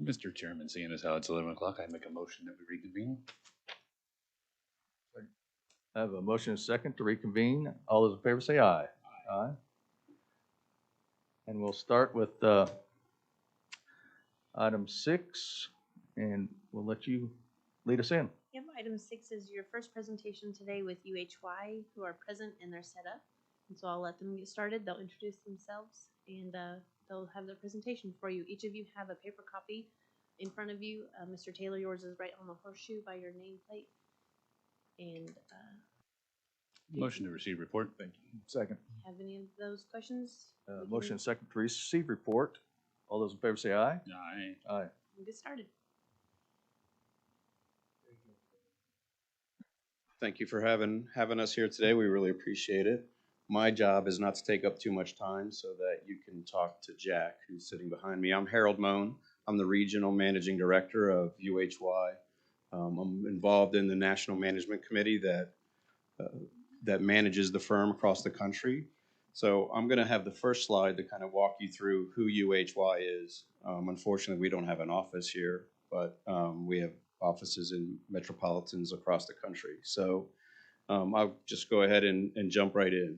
Mr. Chairman, seeing as how it's 11 o'clock, I make a motion that we reconvene. I have a motion and a second to reconvene. All those in favor say aye. Aye. And we'll start with item 6, and we'll let you lead us in. Yep, item 6 is your first presentation today with UHY, who are present and they're set up. And so I'll let them get started. They'll introduce themselves and they'll have their presentation for you. Each of you have a paper copy in front of you. Mr. Taylor, yours is right on the horseshoe by your nameplate. And Motion to receive report. Thank you. Second. have any of those questions? Motion and second to receive report. All those in favor say aye. Aye. Aye. We'll get started. Thank you for having us here today. We really appreciate it. My job is not to take up too much time so that you can talk to Jack, who's sitting behind me. I'm Harold Moan. I'm the Regional Managing Director of UHY. I'm involved in the National Management Committee that manages the firm across the country. So I'm going to have the first slide to kind of walk you through who UHY is. Unfortunately, we don't have an office here, but we have offices in metropolitans across the country. So I'll just go ahead and jump right in.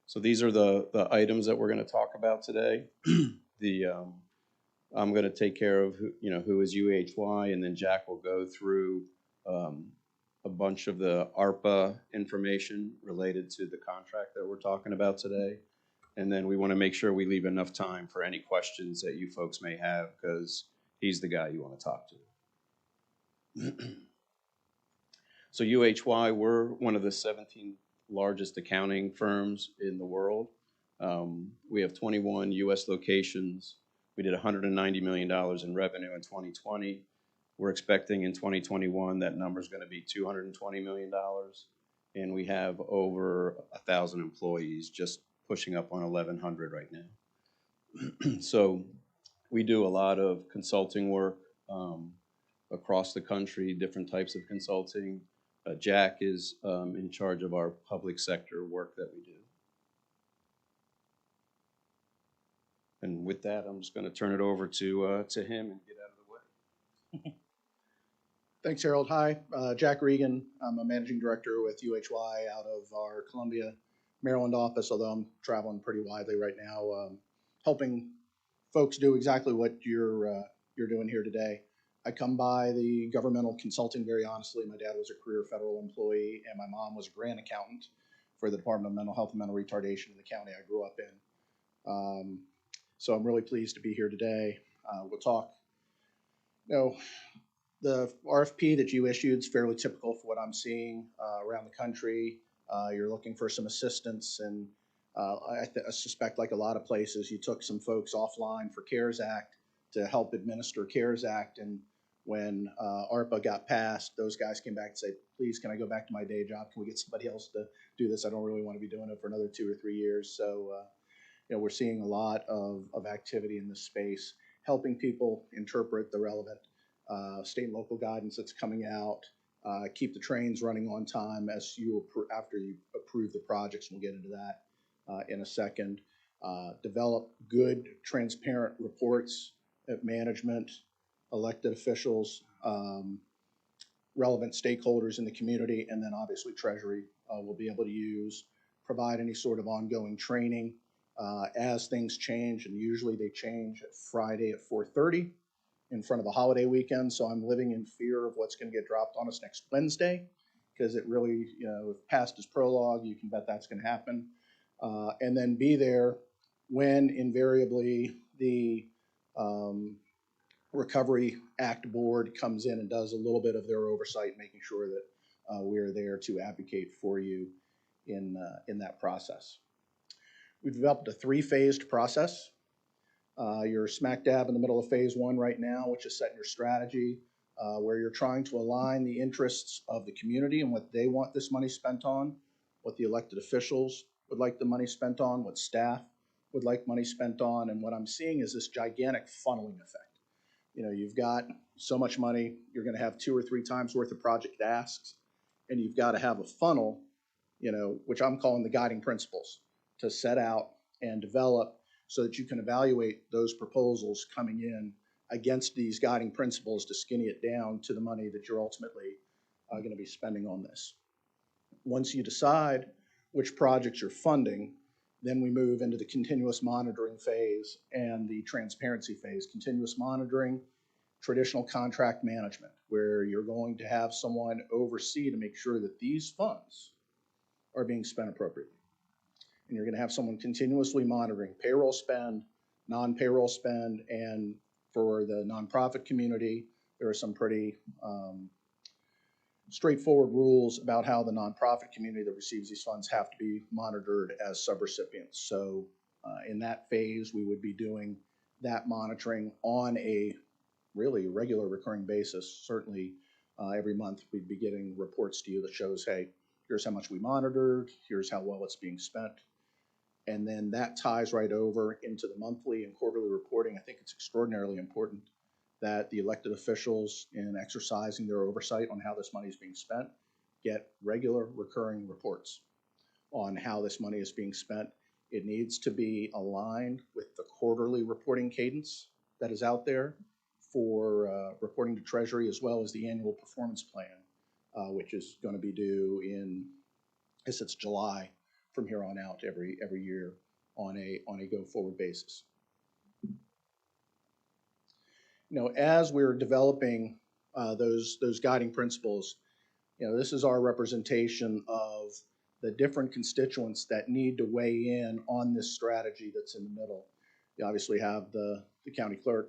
So these are the items that we're going to talk about today. I'm going to take care of who is UHY, and then Jack will go through a bunch of the ARPA information related to the contract that we're talking about today. And then we want to make sure we leave enough time for any questions that you folks may have, because he's the guy you want to talk to. So UHY, we're one of the 17 largest accounting firms in the world. We have 21 U.S. locations. We did $190 million in revenue in 2020. We're expecting in 2021 that number is going to be $220 million. And we have over 1,000 employees, just pushing up on 1,100 right now. So we do a lot of consulting work across the country, different types of consulting. Jack is in charge of our public sector work that we do. And with that, I'm just going to turn it over to him and get out of the way. Thanks, Harold. Hi, Jack Regan. I'm a managing director with UHY out of our Columbia, Maryland office, although I'm traveling pretty widely right now, helping folks do exactly what you're doing here today. I come by the governmental consulting very honestly. My dad was a career federal employee, and my mom was a grant accountant for the Department of Mental Health and Mental Retardation in the county I grew up in. So I'm really pleased to be here today. We'll talk. The RFP that you issued is fairly typical for what I'm seeing around the country. You're looking for some assistance, and I suspect, like a lot of places, you took some folks offline for CARES Act to help administer CARES Act. And when ARPA got passed, those guys came back and said, please, can I go back to my day job? Can we get somebody else to do this? I don't really want to be doing it for another 2 or 3 years. So we're seeing a lot of activity in this space, helping people interpret the relevant state and local guidance that's coming out, keep the trains running on time after you approve the projects, and we'll get into that in a second. Develop good, transparent reports at management, elected officials, relevant stakeholders in the community, and then obviously Treasury will be able to use, provide any sort of ongoing training as things change, and usually they change at Friday at 4:30 in front of a holiday weekend. So I'm living in fear of what's going to get dropped on us next Wednesday, because it really, if past is prologue, you can bet that's going to happen. And then be there when invariably the Recovery Act Board comes in and does a little bit of their oversight, making sure that we're there to advocate for you in that process. We've developed a 3-phased process. You're smack dab in the middle of phase 1 right now, which is setting your strategy, where you're trying to align the interests of the community and what they want this money spent on, what the elected officials would like the money spent on, what staff would like money spent on. And what I'm seeing is this gigantic funneling effect. You've got so much money, you're going to have 2 or 3 times worth of project asks, and you've got to have a funnel, which I'm calling the guiding principles, to set out and develop so that you can evaluate those proposals coming in against these guiding principles to skinny it down to the money that you're ultimately going to be spending on this. Once you decide which projects you're funding, then we move into the continuous monitoring phase and the transparency phase. Continuous monitoring, traditional contract management, where you're going to have someone oversee to make sure that these funds are being spent appropriately. And you're going to have someone continuously monitoring payroll spend, non-payroll spend, and for the nonprofit community, there are some pretty straightforward rules about how the nonprofit community that receives these funds have to be monitored as subrecipients. So in that phase, we would be doing that monitoring on a really regular recurring basis. Certainly every month we'd be getting reports to you that shows, hey, here's how much we monitored, here's how well it's being spent. And then that ties right over into the monthly and quarterly reporting. I think it's extraordinarily important that the elected officials, in exercising their oversight on how this money is being spent, get regular recurring reports on how this money is being spent. It needs to be aligned with the quarterly reporting cadence that is out there for reporting to Treasury, as well as the annual performance plan, which is going to be due in, I guess it's July from here on out every year on a go-forward basis. As we're developing those guiding principles, this is our representation of the different constituents that need to weigh in on this strategy that's in the middle. You obviously have the county clerk,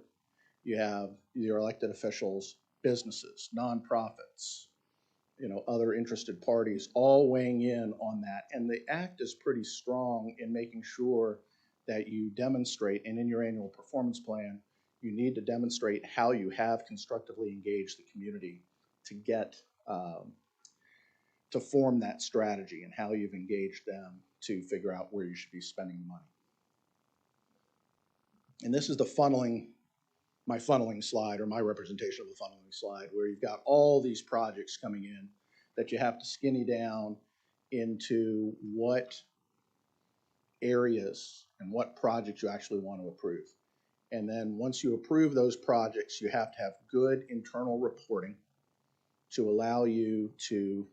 you have your elected officials, businesses, nonprofits, other interested parties, all weighing in on that. And the act is pretty strong in making sure that you demonstrate, and in your annual performance plan, you need to demonstrate how you have constructively engaged the community to get to form that strategy, and how you've engaged them to figure out where you should be spending the money. And this is my funneling slide, or my representation of the funneling slide, where you've got all these projects coming in that you have to skinny down into what areas and what projects you actually want to approve. And then once you approve those projects, you have to have good internal reporting to allow you to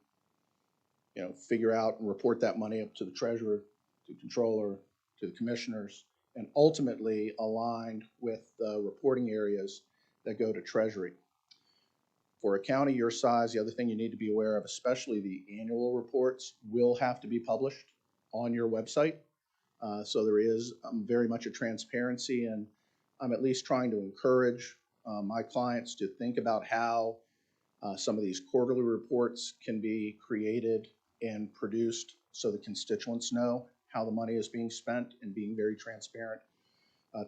figure out and report that money up to the treasurer, to the controller, to the commissioners, and ultimately aligned with the reporting areas that go to Treasury. For a county your size, the other thing you need to be aware of, especially the annual reports, will have to be published on your website. So there is very much a transparency, and I'm at least trying to encourage my clients to think about how some of these quarterly reports can be created and produced so the constituents know how the money is being spent, and being very transparent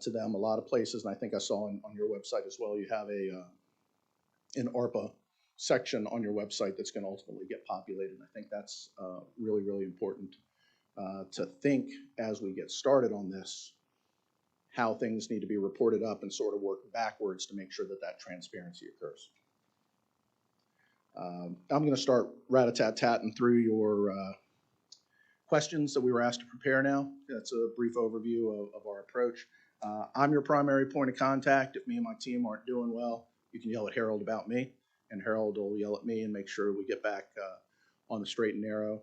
to them. A lot of places, and I think I saw on your website as well, you have an ARPA section on your website that's going to ultimately get populated. And I think that's really, really important to think as we get started on this, how things need to be reported up, and sort of work backwards to make sure that that transparency occurs. I'm going to start rat-a-tat-tatting through your questions that we were asked to prepare now. That's a brief overview of our approach. I'm your primary point of contact. If me and my team aren't doing well, you can yell at Harold about me, and Harold will yell at me and make sure we get back on the straight and narrow.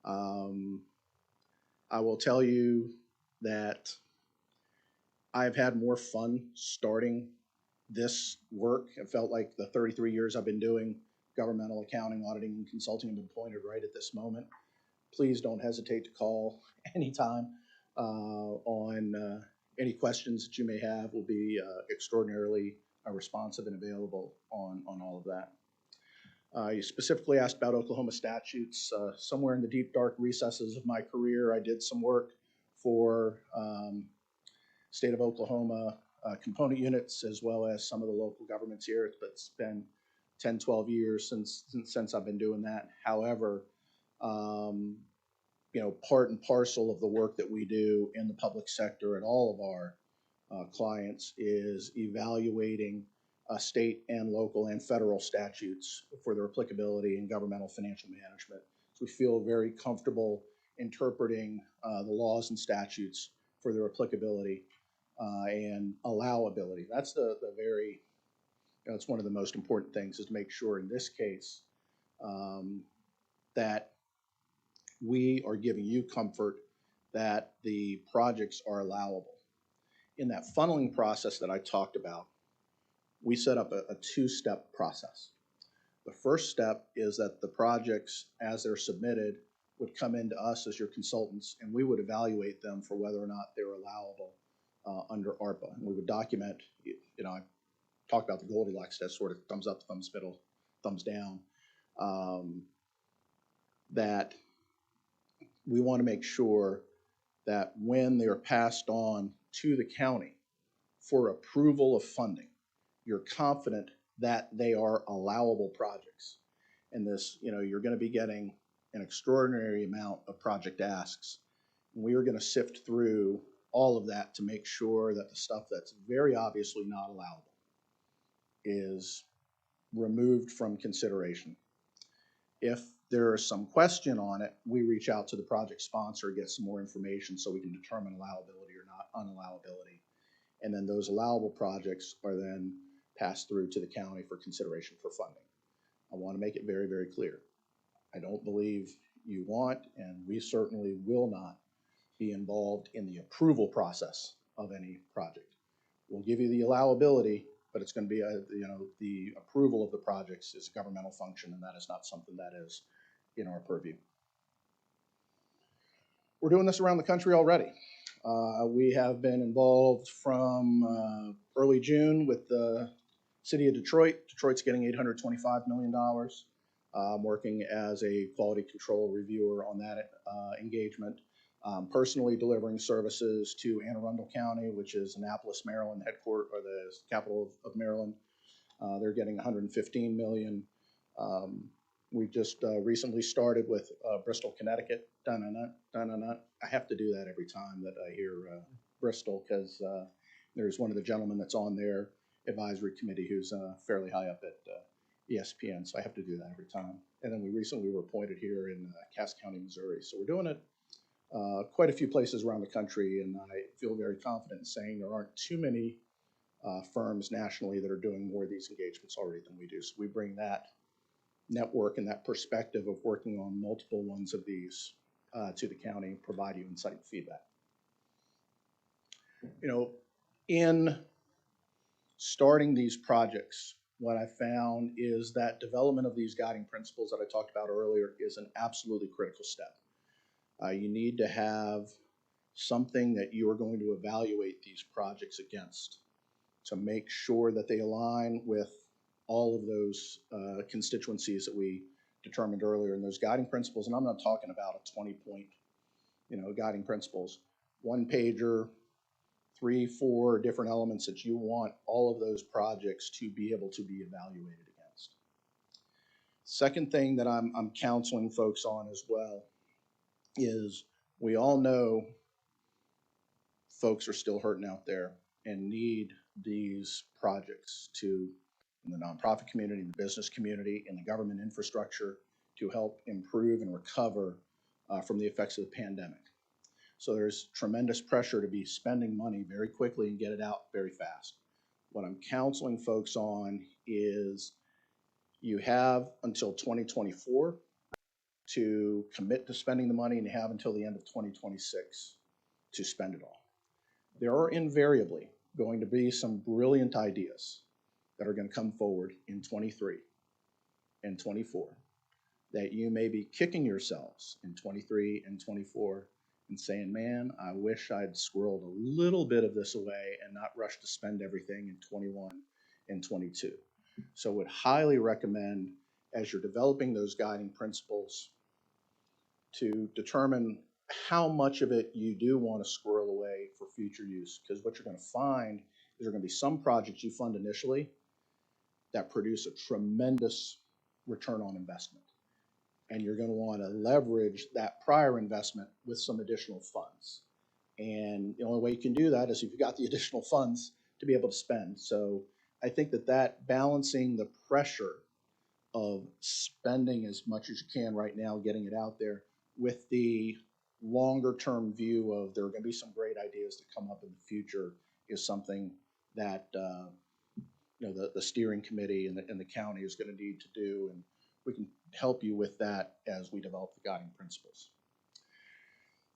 I will tell you that I've had more fun starting this work. It felt like the 33 years I've been doing governmental accounting, auditing, and consulting have been pointed right at this moment. Please don't hesitate to call anytime on any questions that you may have. We'll be extraordinarily responsive and available on all of that. You specifically asked about Oklahoma statutes. Somewhere in the deep, dark recesses of my career, I did some work for state of Oklahoma component units, as well as some of the local governments here. But it's been 10, 12 years since I've been doing that. However, part and parcel of the work that we do in the public sector at all of our clients is evaluating state and local and federal statutes for their applicability in governmental financial management. So we feel very comfortable interpreting the laws and statutes for their applicability and allowability. That's the very, it's one of the most important things, is to make sure in this case that we are giving you comfort that the projects are allowable. In that funneling process that I talked about, we set up a two-step process. The first step is that the projects, as they're submitted, would come into us as your consultants, and we would evaluate them for whether or not they're allowable under ARPA. And we would document, I talked about the Goldilocks test, sort of thumbs up, thumbs middle, thumbs down, that we want to make sure that when they are passed on to the county for approval of funding, you're confident that they are allowable projects. And this, you're going to be getting an extraordinary amount of project asks. We are going to sift through all of that to make sure that the stuff that's very obviously not allowable is removed from consideration. If there is some question on it, we reach out to the project sponsor, get some more information so we can determine allowability or not unallowability. And then those allowable projects are then passed through to the county for consideration for funding. I want to make it very, very clear. I don't believe you want, and we certainly will not be involved in the approval process of any project. We'll give you the allowability, but it's going to be, the approval of the projects is a governmental function, and that is not something that is in our purview. We're doing this around the country already. We have been involved from early June with the city of Detroit. Detroit's getting $825 million. I'm working as a quality control reviewer on that engagement. Personally delivering services to Anne Arundel County, which is Annapolis, Maryland headquarters, or the capital of Maryland. They're getting $115 million. We just recently started with Bristol, Connecticut. I have to do that every time that I hear Bristol, because there's one of the gentlemen that's on their advisory committee who's fairly high up at ESPN, so I have to do that every time. And then we recently were appointed here in Cass County, Missouri. So we're doing it quite a few places around the country, and I feel very confident in saying there aren't too many firms nationally that are doing more of these engagements already than we do. So we bring that network and that perspective of working on multiple ones of these to the county, provide you insight and feedback. In starting these projects, what I found is that development of these guiding principles that I talked about earlier is an absolutely critical step. You need to have something that you are going to evaluate these projects against to make sure that they align with all of those constituencies that we determined earlier in those guiding principles. And I'm not talking about a 20-point, guiding principles. One pager, 3, 4 different elements that you want all of those projects to be able to be evaluated against. Second thing that I'm counseling folks on as well is we all know folks are still hurting out there and need these projects in the nonprofit community, in the business community, in the government infrastructure to help improve and recover from the effects of the pandemic. So there's tremendous pressure to be spending money very quickly and get it out very fast. What I'm counseling folks on is you have until 2024 to commit to spending the money, and you have until the end of 2026 to spend it all. There are invariably going to be some brilliant ideas that are going to come forward in 23 and 24 that you may be kicking yourselves in 23 and 24 and saying, man, I wish I'd squirreled a little bit of this away and not rushed to spend everything in 21 and 22. So would highly recommend, as you're developing those guiding principles, to determine how much of it you do want to squirrel away for future use. Because what you're going to find is there are going to be some projects you fund initially that produce a tremendous return on investment. And you're going to want to leverage that prior investment with some additional funds. And the only way you can do that is if you've got the additional funds to be able to spend. So I think that balancing the pressure of spending as much as you can right now, getting it out there, with the longer term view of there are going to be some great ideas that come up in the future is something that the steering committee and the county is going to need to do, and we can help you with that as we develop the guiding principles.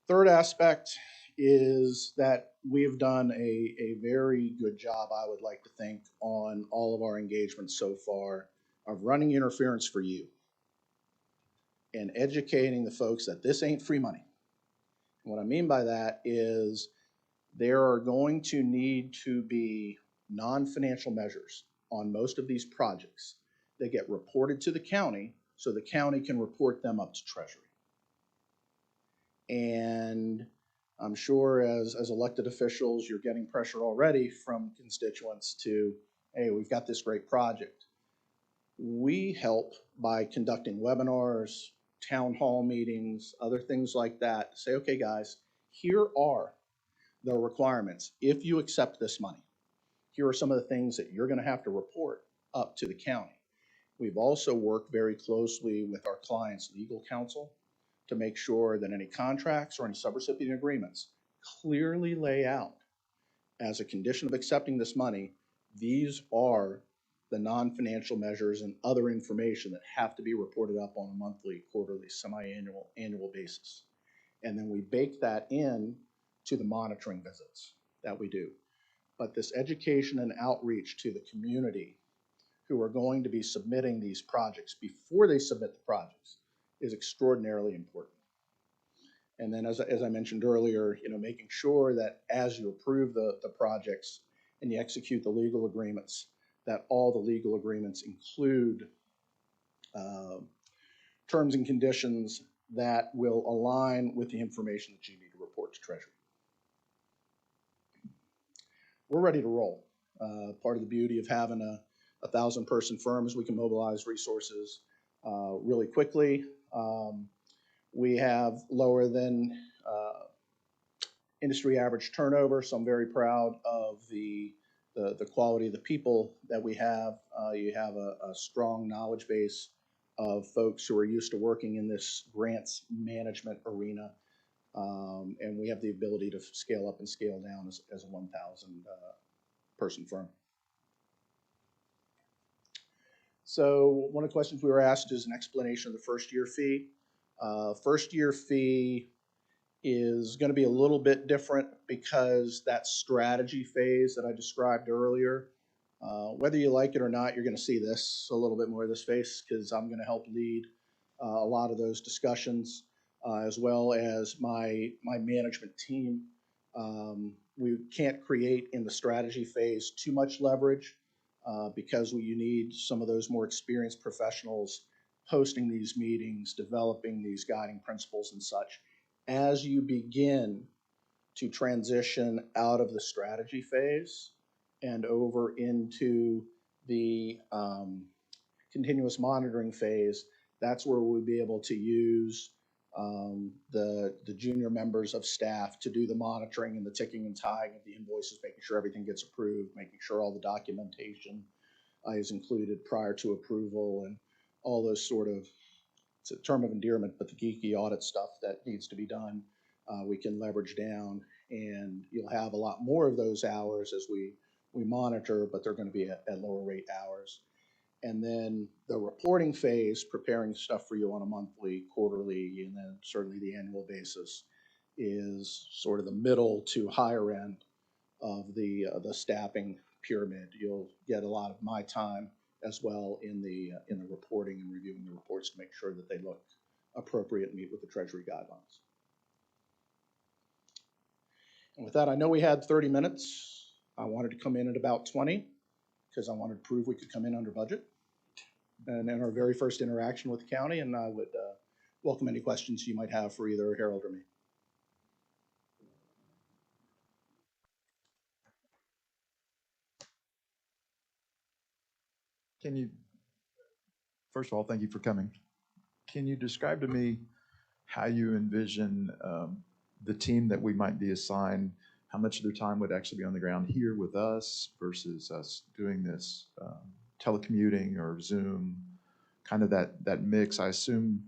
Third aspect is that we have done a very good job, I would like to think, on all of our engagements so far of running interference for you and educating the folks that this ain't free money. And what I mean by that is there are going to need to be non-financial measures on most of these projects that get reported to the county so the county can report them up to Treasury. And I'm sure as elected officials, you're getting pressure already from constituents to, hey, we've got this great project. We help by conducting webinars, town hall meetings, other things like that. Say, okay, guys, here are the requirements. If you accept this money, here are some of the things that you're going to have to report up to the county. We've also worked very closely with our client's legal counsel to make sure that any contracts or any subrecipient agreements clearly lay out as a condition of accepting this money, these are the non-financial measures and other information that have to be reported up on a monthly, quarterly, semi-annual, annual basis. And then we bake that in to the monitoring visits that we do. But this education and outreach to the community who are going to be submitting these projects before they submit the projects is extraordinarily important. And then as I mentioned earlier, making sure that as you approve the projects and you execute the legal agreements, that all the legal agreements include terms and conditions that will align with the information that you need to report to Treasury. We're ready to roll. Part of the beauty of having a 1,000-person firm is we can mobilize resources really quickly. We have lower than industry average turnover, so I'm very proud of the quality of the people that we have. You have a strong knowledge base of folks who are used to working in this grants management arena, and we have the ability to scale up and scale down as a 1,000 person firm. So one of the questions we were asked is an explanation of the first year fee. First year fee is going to be a little bit different because that strategy phase that I described earlier, whether you like it or not, you're going to see this, a little bit more of this face, because I'm going to help lead a lot of those discussions, as well as my management team. We can't create in the strategy phase too much leverage because you need some of those more experienced professionals hosting these meetings, developing these guiding principles and such. As you begin to transition out of the strategy phase and over into the continuous monitoring phase, that's where we'll be able to use the junior members of staff to do the monitoring and the ticking and tying of the invoices, making sure everything gets approved, making sure all the documentation is included prior to approval, and all those sort of, it's a term of endearment, but the geeky audit stuff that needs to be done, we can leverage down, and you'll have a lot more of those hours as we monitor, but they're going to be at lower rate hours. And then the reporting phase, preparing stuff for you on a monthly, quarterly, and then certainly the annual basis, is sort of the middle to higher end of the staffing pyramid. You'll get a lot of my time as well in the reporting and reviewing the reports to make sure that they look appropriate and meet with the Treasury guidelines. And with that, I know we had 30 minutes. I wanted to come in at about 20 because I wanted to prove we could come in under budget. And in our very first interaction with the county, and I would welcome any questions you might have for either Harold or me. Can you, first of all, thank you for coming. Can you describe to me how you envision the team that we might be assigned, how much of their time would actually be on the ground here with us versus us doing this telecommuting or Zoom, kind of that mix? I assume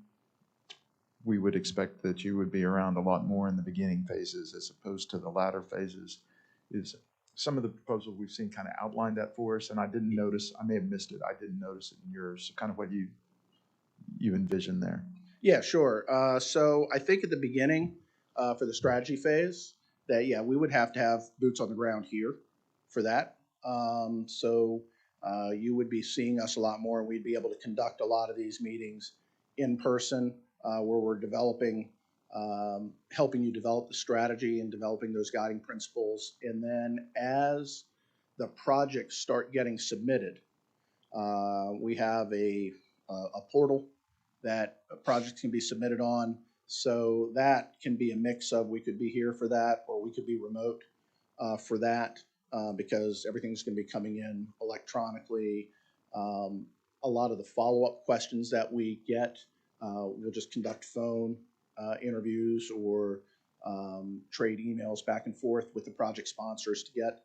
we would expect that you would be around a lot more in the beginning phases as opposed to the latter phases. Is some of the proposals we've seen kind of outlined that for us, and I didn't notice, I may have missed it, I didn't notice it in yours, kind of what you envision there. Yeah, sure. So I think at the beginning, for the strategy phase, that, yeah, we would have to have boots on the ground here for that. You would be seeing us a lot more, and we'd be able to conduct a lot of these meetings in person, where we're developing, helping you develop the strategy and developing those guiding principles. And then as the projects start getting submitted, we have a portal that projects can be submitted on. So that can be a mix of, we could be here for that, or we could be remote for that, because everything's going to be coming in electronically. A lot of the follow-up questions that we get, we'll just conduct phone interviews or trade emails back and forth with the project sponsors to get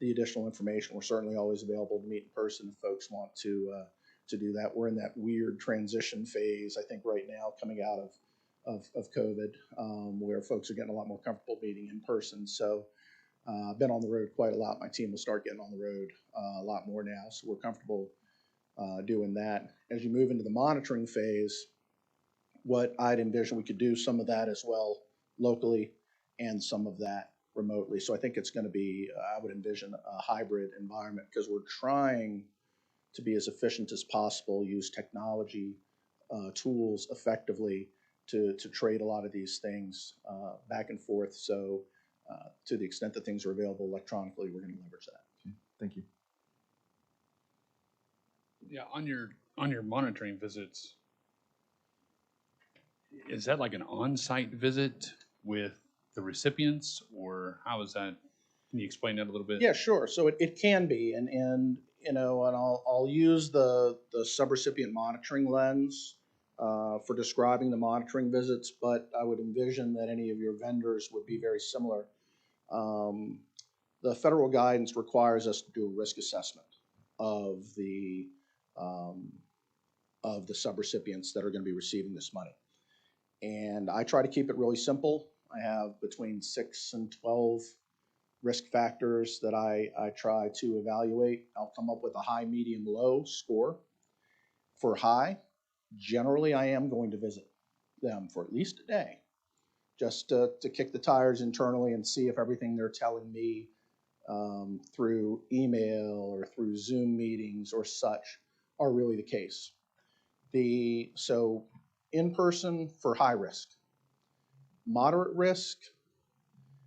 the additional information. We're certainly always available to meet in person if folks want to do that. We're in that weird transition phase, I think, right now, coming out of COVID, where folks are getting a lot more comfortable meeting in person. So I've been on the road quite a lot. My team will start getting on the road a lot more now, so we're comfortable doing that. As you move into the monitoring phase, what I'd envision, we could do some of that as well locally and some of that remotely. So I think it's going to be, I would envision a hybrid environment, because we're trying to be as efficient as possible, use technology tools effectively to trade a lot of these things back and forth. So to the extent that things are available electronically, we're going to leverage that. Okay, thank you. Yeah, on your monitoring visits, is that like an on-site visit with the recipients, or how is that? Can you explain that a little bit? Yeah, sure. So it can be, and you know, and I'll use the subrecipient monitoring lens for describing the monitoring visits, but I would envision that any of your vendors would be very similar. The federal guidance requires us to do a risk assessment of the subrecipients that are going to be receiving this money. And I try to keep it really simple. I have between 6 and 12 risk factors that I try to evaluate. I'll come up with a high, medium, low score. For high, generally I am going to visit them for at least a day, just to kick the tires internally and see if everything they're telling me through email or through Zoom meetings or such are really the case. So in person for high risk. Moderate risk,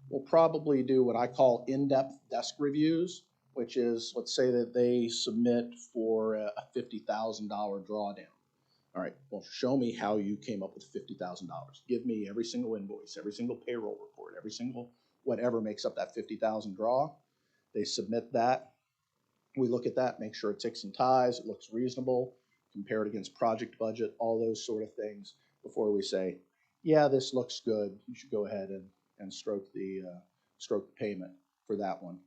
we'll probably do what I call in-depth desk reviews, which is, let's say that they submit for a $50,000 drawdown. All right, well, show me how you came up with $50,000. Give me every single invoice, every single payroll report, every single whatever makes up that $50,000 draw. They submit that. We look at that, make sure it ticks and ties, it looks reasonable, compare it against project budget, all those sort of things before we say, yeah, this looks good. You should go ahead and stroke the payment for that one.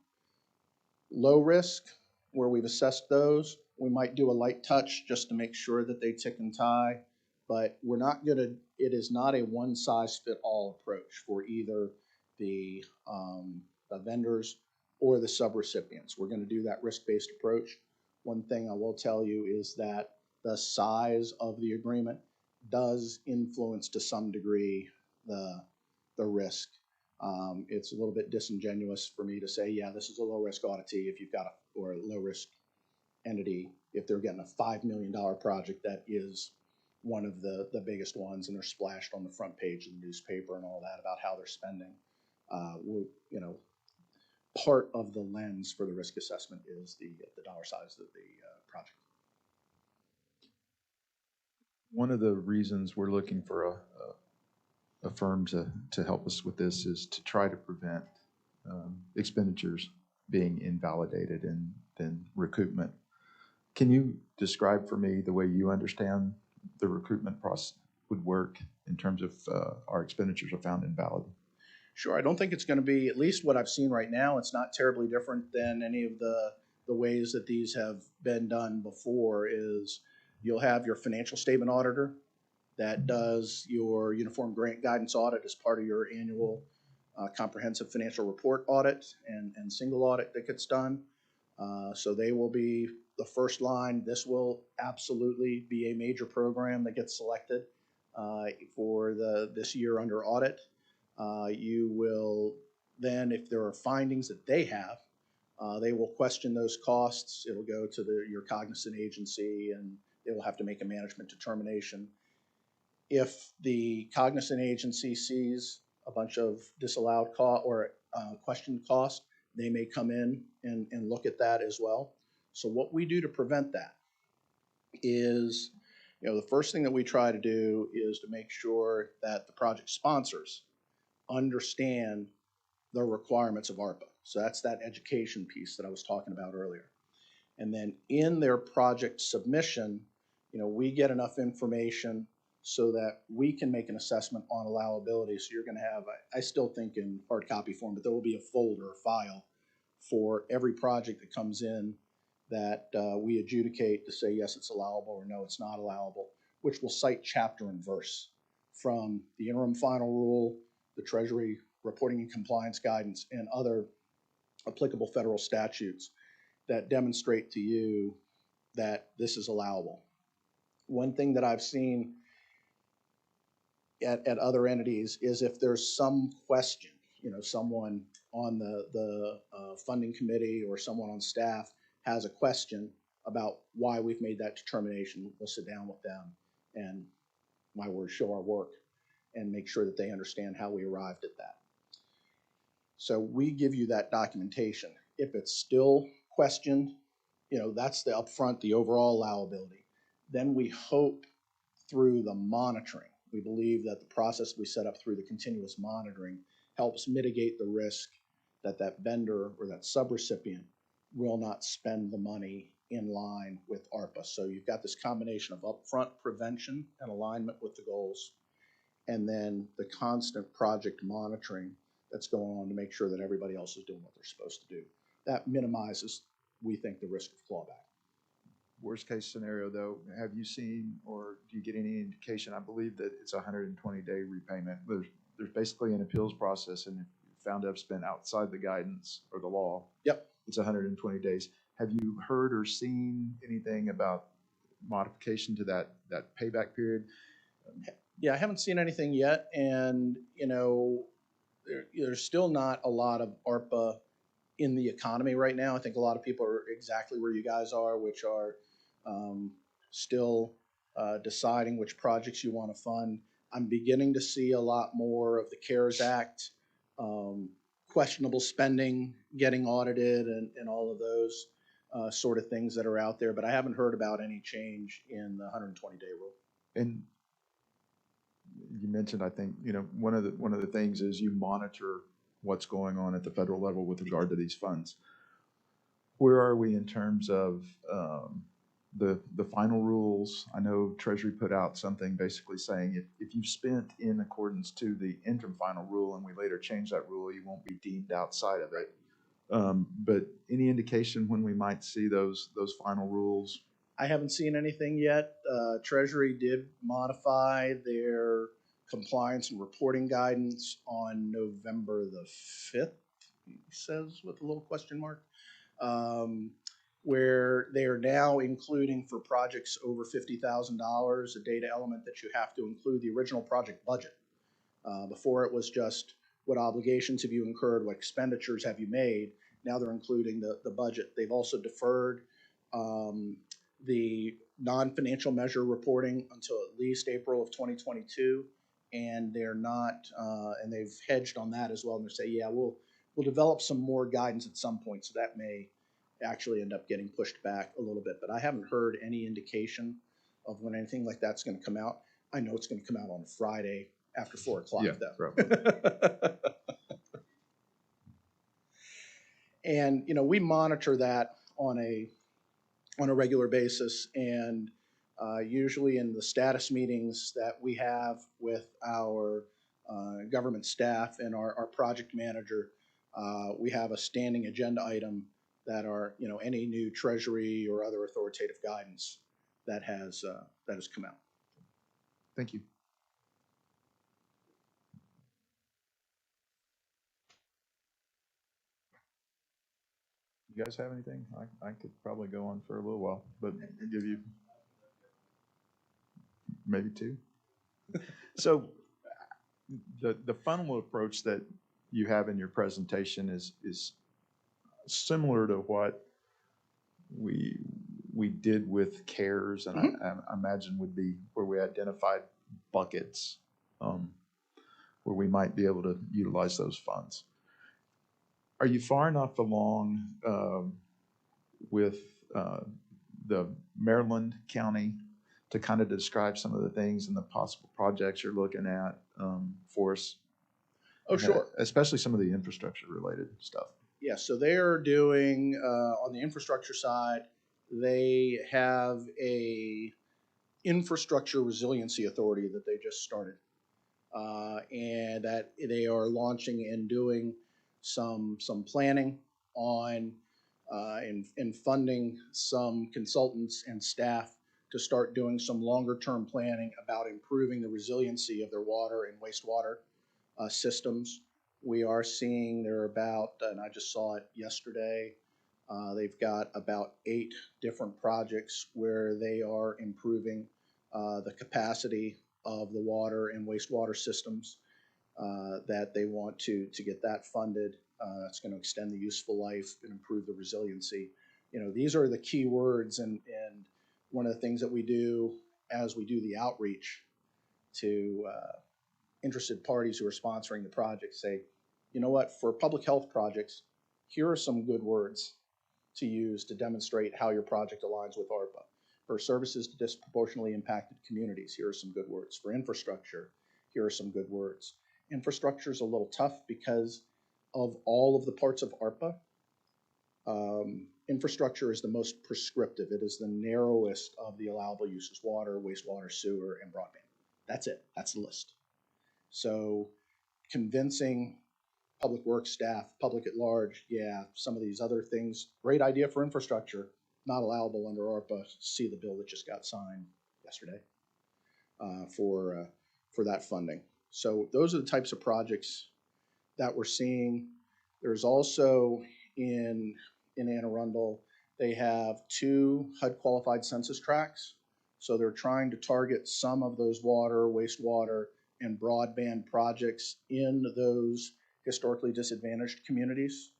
Low risk, where we've assessed those, we might do a light touch just to make sure that they tick and tie, but we're not going to, it is not a one-size-fit-all approach for either the vendors or the subrecipients. We're going to do that risk-based approach. One thing I will tell you is that the size of the agreement does influence to some degree the risk. It's a little bit disingenuous for me to say, yeah, this is a low-risk auditee if you've got or a low-risk entity if they're getting a $5 million project that is one of the biggest ones, and they're splashed on the front page of the newspaper and all that about how they're spending. Part of the lens for the risk assessment is the dollar size of the project. One of the reasons we're looking for a firm to help us with this is to try to prevent expenditures being invalidated and then recoupment. Can you describe for me the way you understand the recoupment process would work in terms of our expenditures are found invalid? Sure. I don't think it's going to be, at least what I've seen right now, it's not terribly different than any of the ways that these have been done before. Is you'll have your financial statement auditor that does your uniform grant guidance audit as part of your annual comprehensive financial report audit and single audit that gets done. So they will be the first line. This will absolutely be a major program that gets selected for this year under audit. You will then, if there are findings that they have, they will question those costs. It'll go to your cognizant agency, and they will have to make a management determination. If the cognizant agency sees a bunch of disallowed cost or questioned cost, they may come in and look at that as well. So what we do to prevent that is, the first thing that we try to do is to make sure that the project sponsors understand the requirements of ARPA. So that's that education piece that I was talking about earlier. And then in their project submission, we get enough information so that we can make an assessment on allowability. So you're going to have, I still think in hard copy form, but there will be a folder, a file for every project that comes in that we adjudicate to say, yes, it's allowable, or no, it's not allowable, which will cite chapter and verse from the interim final rule, the Treasury reporting and compliance guidance, and other applicable federal statutes that demonstrate to you that this is allowable. One thing that I've seen at other entities is if there's some question, someone on the funding committee or someone on staff has a question about why we've made that determination, we'll sit down with them and, my word, show our work and make sure that they understand how we arrived at that. So we give you that documentation. If it's still questioned, that's the upfront, the overall allowability. Then we hope through the monitoring. We believe that the process we set up through the continuous monitoring helps mitigate the risk that that vendor or that subrecipient will not spend the money in line with ARPA. So you've got this combination of upfront prevention and alignment with the goals, and then the constant project monitoring that's going on to make sure that everybody else is doing what they're supposed to do. That minimizes, we think, the risk of clawback. Worst case scenario, though, have you seen or do you get any indication? I believe that it's a 120-day repayment. There's basically an appeals process, and if you're found to have spent outside the guidance or the law, Yep. It's 120 days. Have you heard or seen anything about modification to that payback period? Yeah, I haven't seen anything yet, and there's still not a lot of ARPA in the economy right now. I think a lot of people are exactly where you guys are, which are still deciding which projects you want to fund. I'm beginning to see a lot more of the CARES Act, questionable spending getting audited, and all of those sort of things that are out there, but I haven't heard about any change in the 120-day rule. And you mentioned, I think, one of the things is you monitor what's going on at the federal level with regard to these funds. Where are we in terms of the final rules? I know Treasury put out something basically saying if you've spent in accordance to the interim final rule and we later change that rule, you won't be deemed outside of it. But any indication when we might see those final rules? I haven't seen anything yet. Treasury did modify their compliance and reporting guidance on November the 5th, he says with a little question mark, where they are now including for projects over $50,000 a data element that you have to include the original project budget. Before it was just what obligations have you incurred, what expenditures have you made. Now they're including the budget. They've also deferred the non-financial measure reporting until at least April of 2022, and they're not, and they've hedged on that as well. And they say, yeah, we'll develop some more guidance at some point, so that may actually end up getting pushed back a little bit. But I haven't heard any indication of when anything like that's going to come out. I know it's going to come out on Friday after 4 o'clock, Yeah, though. right. And we monitor that on a regular basis, and usually in the status meetings that we have with our government staff and our project manager, we have a standing agenda item that are any new Treasury or other authoritative guidance that has come out. Thank you. You guys have anything? I could probably go on for a little while, but I'll give you maybe two. So the funnel approach that you have in your presentation is similar to what we did with CARES, and I imagine would be where we identified buckets where we might be able to utilize those funds. Are you far enough along with the Maryland County to kind of describe some of the things and the possible projects you're looking at for us? Oh, sure. Especially some of the infrastructure related stuff. Yeah, so they are doing, on the infrastructure side, they have a infrastructure resiliency authority that they just started. And that they are launching and doing some planning on and funding some consultants and staff to start doing some longer term planning about improving the resiliency of their water and wastewater systems. We are seeing they're about, and I just saw it yesterday, they've got about 8 different projects where they are improving the capacity of the water and wastewater systems that they want to get that funded. That's going to extend the useful life and improve the resiliency. You know, these are the key words, and one of the things that we do as we do the outreach to interested parties who are sponsoring the project, say, you know what, for public health projects, here are some good words to use to demonstrate how your project aligns with ARPA. For services to disproportionately impacted communities, here are some good words. For infrastructure, here are some good words. Infrastructure is a little tough because of all of the parts of ARPA. Infrastructure is the most prescriptive. It is the narrowest of the allowable uses: water, wastewater, sewer, and broadband. That's it. That's the list. So convincing public works staff, public at large, yeah, some of these other things, great idea for infrastructure, not allowable under ARPA. See the bill that just got signed yesterday for that funding. So those are the types of projects that we're seeing. There's also in Anne Arundel, they have 2 HUD qualified census tracts. So they're trying to target some of those water, wastewater, and broadband projects in those historically disadvantaged communities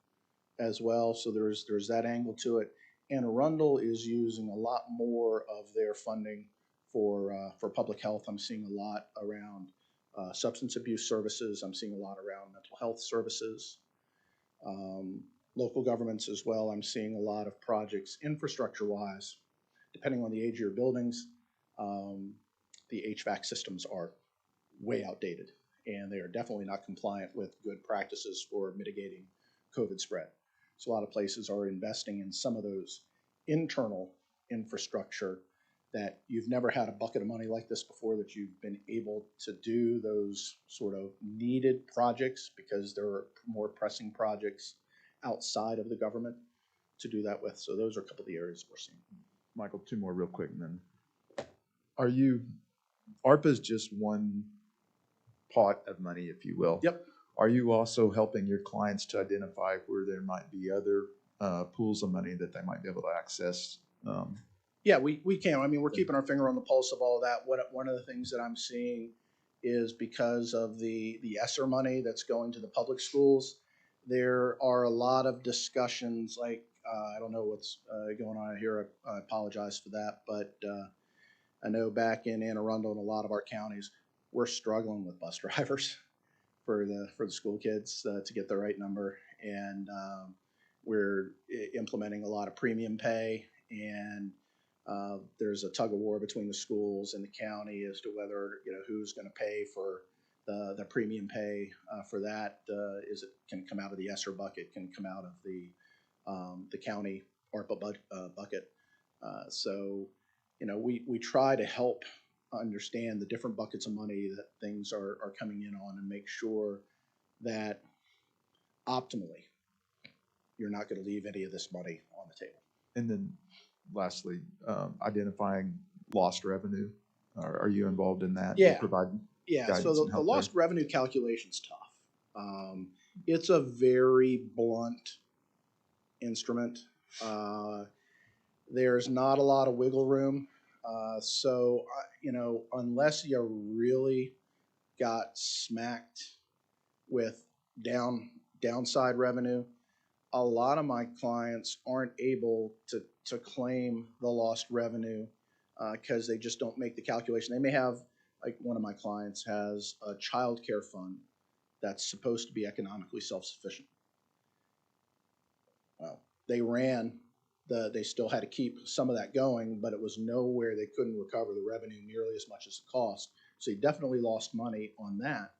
as well. So there's that angle to it. Anne Arundel is using a lot more of their funding for public health. I'm seeing a lot around substance abuse services. I'm seeing a lot around mental health services. Local governments as well. I'm seeing a lot of projects infrastructure-wise. Depending on the age of your buildings, the HVAC systems are way outdated, and they are definitely not compliant with good practices for mitigating COVID spread. So a lot of places are investing in some of those internal infrastructure that you've never had a bucket of money like this before, that you've been able to do those sort of needed projects because there are more pressing projects outside of the government to do that with. So those are a couple of the areas we're seeing. Michael, 2 more real quick, and then ARPA is just one pot of money, if you will. Yep. Are you also helping your clients to identify where there might be other pools of money that they might be able to access? Yeah, we can. I mean, we're keeping our finger on the pulse of all of that. One of the things that I'm seeing is because of the ESSER money that's going to the public schools, there are a lot of discussions, like, I don't know what's going on here. I apologize for that. But I know back in Anne Arundel and a lot of our counties, we're struggling with bus drivers for the school kids to get the right number. And we're implementing a lot of premium pay, and there's a tug of war between the schools and the county as to whether, you know, who's going to pay for the premium pay for that. Is it can come out of the ESSER bucket, can come out of the county ARPA bucket. So, you know, we try to help understand the different buckets of money that things are coming in on, and make sure that optimally you're not going to leave any of this money on the table. And then lastly, identifying lost revenue. Are you involved in that? Yeah. Yeah. So the lost revenue calculation is tough. It's a very blunt instrument. There's not a lot of wiggle room. So, unless you really got smacked with downside revenue, a lot of my clients aren't able to claim the lost revenue because they just don't make the calculation. They may have, like one of my clients has a child care fund that's supposed to be economically self-sufficient. Well, they still had to keep some of that going, but it was nowhere they couldn't recover the revenue nearly as much as the cost. So you definitely lost money on that.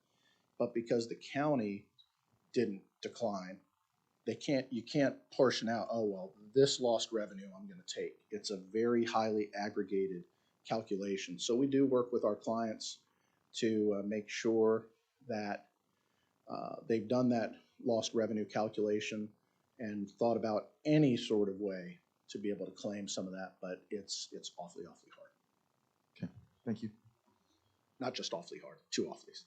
But because the county didn't decline, you can't portion out, oh, well, this lost revenue I'm going to take. It's a very highly aggregated calculation. So we do work with our clients to make sure that they've done that lost revenue calculation and thought about any sort of way to be able to claim some of that, but it's awfully hard. Okay, thank you. Not just awfully hard, two awfulies.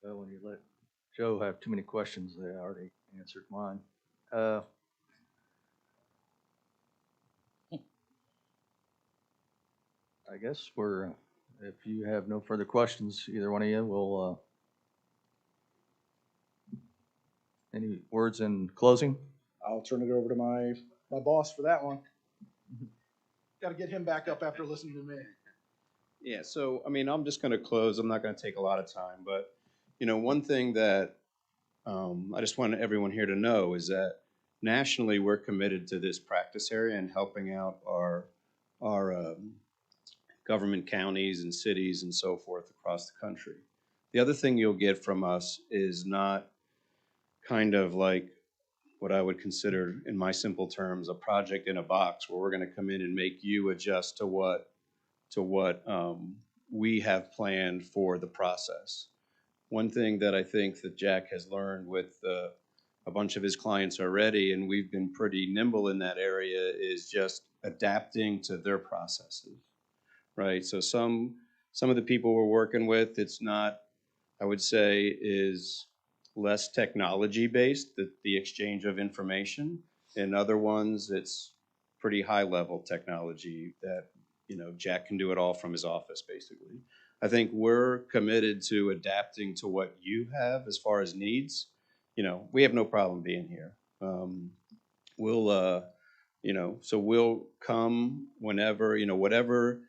Well, when you let Joe have too many questions, they already answered mine. I guess if you have no further questions, either one of you will, any words in closing? I'll turn it over to my boss for that one. Got to get him back up after listening to me. Yeah, so, I mean, I'm just going to close. I'm not going to take a lot of time, but, one thing that I just want everyone here to know is that nationally, we're committed to this practice area and helping out our government counties and cities and so forth across the country. The other thing you'll get from us is not kind of like what I would consider, in my simple terms, a project in a box where we're going to come in and make you adjust to what we have planned for the process. One thing that I think that Jack has learned with a bunch of his clients already, and we've been pretty nimble in that area, is just adapting to their processes, right? So some of the people we're working with, it's not, I would say, is less technology based, the exchange of information. In other ones, it's pretty high level technology that, Jack can do it all from his office, basically. I think we're committed to adapting to what you have as far as needs. We have no problem being here. So we'll come whenever, whatever,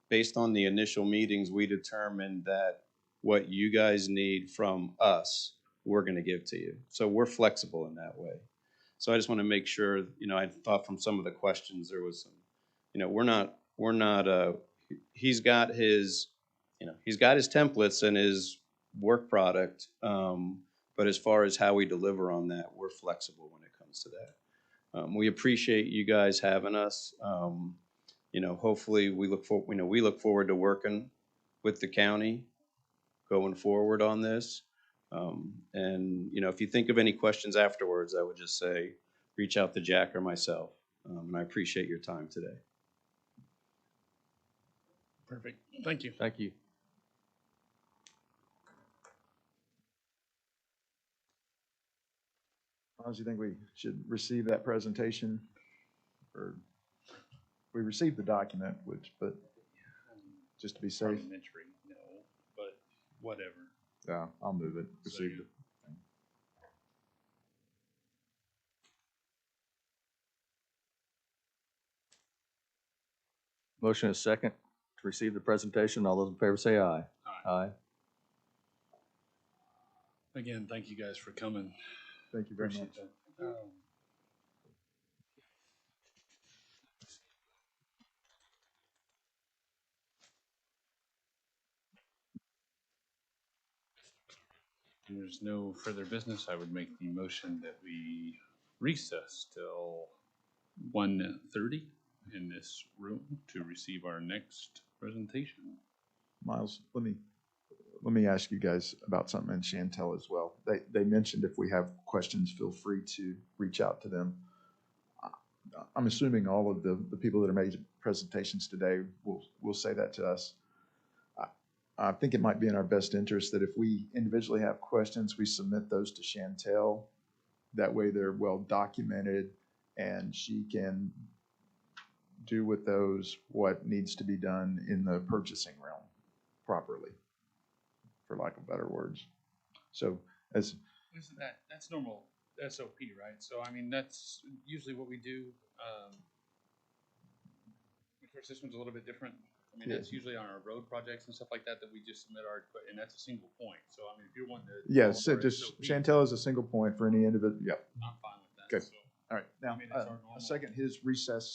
based on the initial meetings, we determined that what you guys need from us, we're going to give to you. So we're flexible in that way. So I just want to make sure, I thought from some of the questions there was some, he's got his templates and his work product. But as far as how we deliver on that, we're flexible when it comes to that. We appreciate you guys having us. Hopefully we look forward to working with the county going forward on this. And if you think of any questions afterwards, I would just say, reach out to Jack or myself. And I appreciate your time today. Perfect. Thank you. Thank you. Miles, do you think we should receive that presentation? Or we received the document, but just to be safe. Parliamentary, no, but whatever. Yeah, I'll move it. Received Second. it. Motion is second to receive the presentation. All those in favor say aye. Aye. Aye. Again, thank you guys for coming. Thank you very much. Appreciate that. There's no further business. I would make the motion that we recess till 1:30 in this room to receive our next presentation. Miles, let me ask you guys about something, and Chantel as well. They mentioned if we have questions, feel free to reach out to them. I'm assuming all of the people that are making presentations today will say that to us. I think it might be in our best interest that if we individually have questions, we submit those to Chantel. That way they're well documented and she can do with those what needs to be done in the purchasing realm properly, for lack of better words. So as, Isn't that's normal SOP, right? So, I mean, that's usually what we do. Of course, this one's a little bit different. I mean, Yeah. that's usually on our road projects and stuff like that, that we just submit our, and that's a single point. So, I mean, if you're wanting to. yes, follow it our just, SOP, Chantel is a single point for any individual, yeah. I'm fine with that. Good. So, All right, now, I mean, it's our a normal- second, his recess